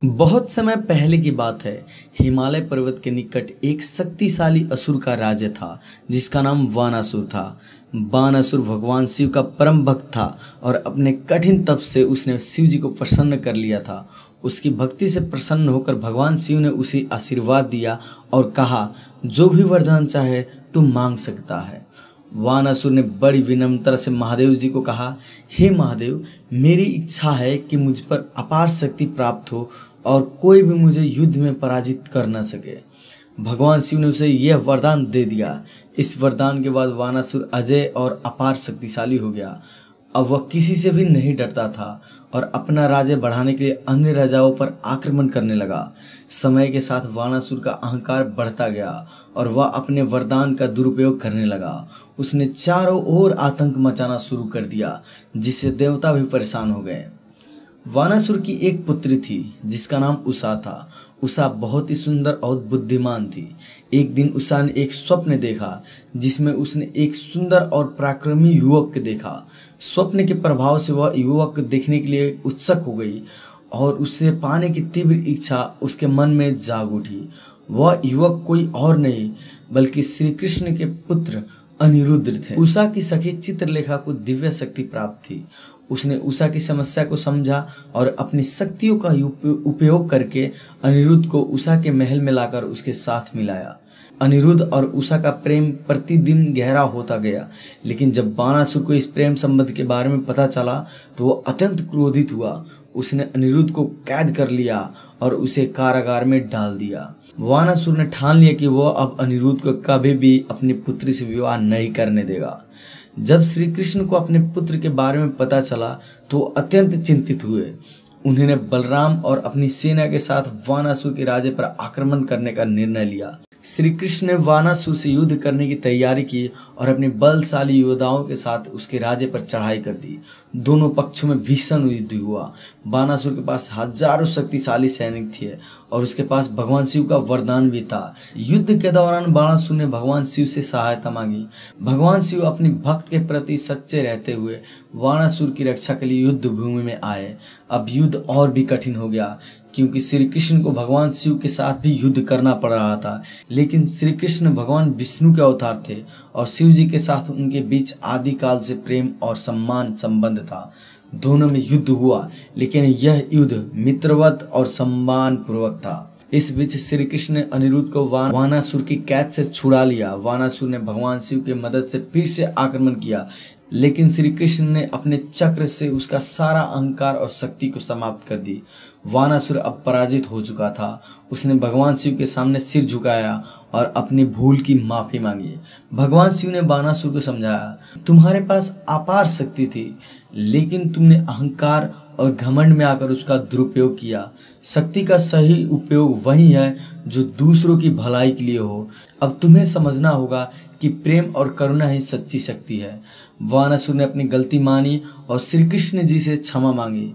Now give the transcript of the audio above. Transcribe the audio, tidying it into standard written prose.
बहुत समय पहले की बात है। हिमालय पर्वत के निकट एक शक्तिशाली असुर का राज्य था जिसका नाम वानासुर था। वानासुर भगवान शिव का परम भक्त था और अपने कठिन तप से उसने शिव जी को प्रसन्न कर लिया था। उसकी भक्ति से प्रसन्न होकर भगवान शिव ने उसे आशीर्वाद दिया और कहा, जो भी वरदान चाहे तू मांग सकता है। वानासुर ने बड़ी विनम्रता से महादेव जी को कहा, हे महादेव, मेरी इच्छा है कि मुझ पर अपार शक्ति प्राप्त हो और कोई भी मुझे युद्ध में पराजित कर न सके। भगवान शिव ने उसे यह वरदान दे दिया। इस वरदान के बाद वानासुर अजय और अपार शक्तिशाली हो गया। अब वह किसी से भी नहीं डरता था और अपना राज्य बढ़ाने के लिए अन्य राजाओं पर आक्रमण करने लगा। समय के साथ वानासुर का अहंकार बढ़ता गया और वह अपने वरदान का दुरुपयोग करने लगा। उसने चारों ओर आतंक मचाना शुरू कर दिया, जिससे देवता भी परेशान हो गए। वानासुर की एक पुत्री थी जिसका नाम उषा था। उषा बहुत ही सुंदर और बुद्धिमान थी। एक दिन उषा ने एक स्वप्न देखा जिसमें उसने एक सुंदर और पराक्रमी युवक को देखा। स्वप्न के प्रभाव से वह युवक देखने के लिए उत्सुक हो गई और उसे पाने की तीव्र इच्छा उसके मन में जाग उठी। वह युवक कोई और नहीं बल्कि श्री कृष्ण के पुत्र अनिरुद्ध थे। उषा की सखी चित्रलेखा को दिव्य शक्ति प्राप्त थी। उसने उषा की समस्या को समझा और अपनी शक्तियों का उपयोग करके अनिरुद्ध को उषा के महल में लाकर उसके साथ मिलाया। अनिरुद्ध और उषा का प्रेम प्रतिदिन गहरा होता गया, लेकिन जब वानासुर को इस प्रेम संबंध के बारे में पता चला तो वह अत्यंत क्रोधित हुआ। उसने अनिरुद्ध को कैद कर लिया और उसे कारागार में डाल दिया। वानासुर ने ठान लिया कि वह अब अनिरुद्ध को कभी भी अपनी पुत्री से विवाह नहीं करने देगा। जब श्री कृष्ण को अपने पुत्र के बारे में पता चला तो अत्यंत चिंतित हुए। उन्होंने बलराम और अपनी सेना के साथ वानासुर के राज्य पर आक्रमण करने का निर्णय लिया। श्री कृष्ण ने वानासुर से युद्ध करने की तैयारी की और अपने बलशाली योद्धाओं के साथ उसके राज्य पर चढ़ाई कर दी। दोनों पक्षों में भीषण युद्ध हुआ। वानासुर के पास हजारों शक्तिशाली सैनिक थे और उसके पास भगवान शिव का वरदान भी था। युद्ध के दौरान वानासुर ने भगवान शिव से सहायता मांगी। भगवान शिव अपने भक्त के प्रति सच्चे रहते हुए वानासुर की रक्षा के लिए युद्ध भूमि में आए। अब युद्ध और भी कठिन हो गया क्योंकि श्री कृष्ण को भगवान शिव के साथ भी युद्ध करना पड़ रहा था। लेकिन श्री कृष्ण भगवान विष्णु के अवतार थे और शिव जी के साथ उनके बीच आदिकाल से प्रेम और सम्मान संबंध था। दोनों में युद्ध हुआ, लेकिन यह युद्ध मित्रवत और सम्मान पूर्वक था। इस बीच श्री कृष्ण ने अनिरुद्ध को वानासुर की कैद से छुड़ा लिया। वानासुर ने भगवान शिव की मदद से फिर से आक्रमण किया, लेकिन श्री कृष्ण ने अपने चक्र से उसका सारा अहंकार और शक्ति को समाप्त कर दी। वानासुर अब पराजित हो चुका था। उसने भगवान शिव के सामने सिर झुकाया और अपनी भूल की माफ़ी मांगी। भगवान शिव ने वानासुर को समझाया, तुम्हारे पास अपार शक्ति थी, लेकिन तुमने अहंकार और घमंड में आकर उसका दुरुपयोग किया। शक्ति का सही उपयोग वही है जो दूसरों की भलाई के लिए हो। अब तुम्हें समझना होगा कि प्रेम और करुणा ही सच्ची शक्ति है। वानासुर ने अपनी गलती मानी और श्री कृष्ण जी से क्षमा मांगी।